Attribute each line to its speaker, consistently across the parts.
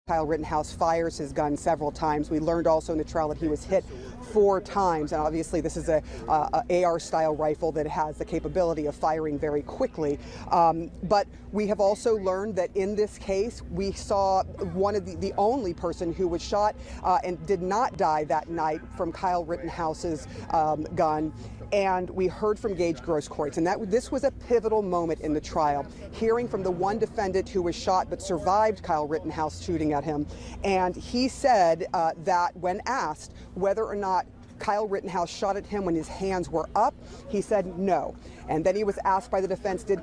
Speaker 1: Kyle Rittenhouse fires his gun several times. We learned also in the trial that he was hit 4 times, and obviously this is a AR-style rifle that has the capability of firing very quickly. But we have also learned that in this case, we saw one of the only person who was shot and did not die that night from Kyle Rittenhouse's gun. And we heard from Gage Grosskreutz, and this was a pivotal moment in the trial, hearing from the one defendant who was shot but survived Kyle Rittenhouse shooting at him. And he said that when asked whether or not Kyle Rittenhouse shot at him when his hands were up, he said no. And then he was asked by the defense, did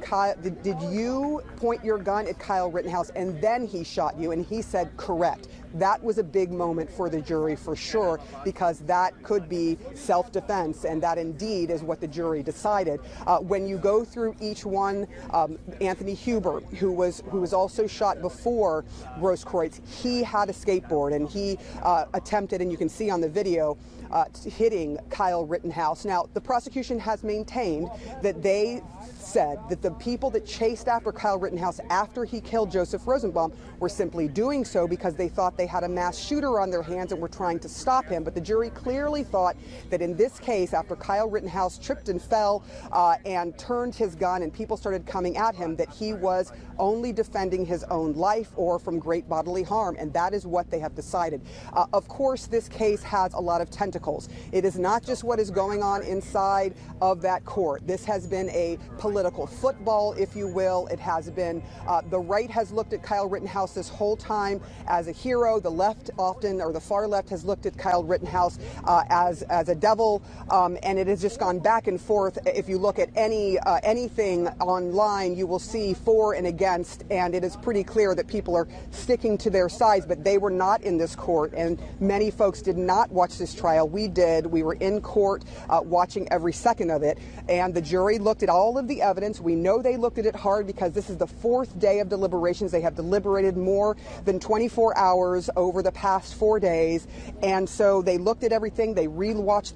Speaker 1: you point your gun at Kyle Rittenhouse and then he shot you? And he said correct. That was a big moment for the jury for sure, because that could be self-defense, and that indeed is what the jury decided. When you go through each one, Anthony Huber, who was also shot before Grosskreutz, he had a skateboard and he attempted, and you can see on the video, hitting Kyle Rittenhouse. Now, the prosecution has maintained that they said that the people that chased after Kyle Rittenhouse after he killed Joseph Rosenbaum were simply doing so because they thought they had a mass shooter on their hands and were trying to stop him. But the jury clearly thought that in this case, after Kyle Rittenhouse tripped and fell and turned his gun and people started coming at him, that he was only defending his own life or from great bodily harm, and that is what they have decided. Of course, this case has a lot of tentacles. It is not just what is going on inside of that court. This has been a political football, if you will. It has been, the right has looked at Kyle Rittenhouse this whole time as a hero. The left often, or the far left, has looked at Kyle Rittenhouse as a devil, and it has just gone back and forth. If you look at anything online, you will see for and against, and it is pretty clear that people are sticking to their sides, but they were not in this court, and many folks did not watch this trial. We did. We were in court watching every second of it, and the jury looked at all of the evidence. We know they looked at it hard because this is the 4th day of deliberations. They have deliberated more than 24 hours over the past 4 days, and so they looked at everything. They rewatched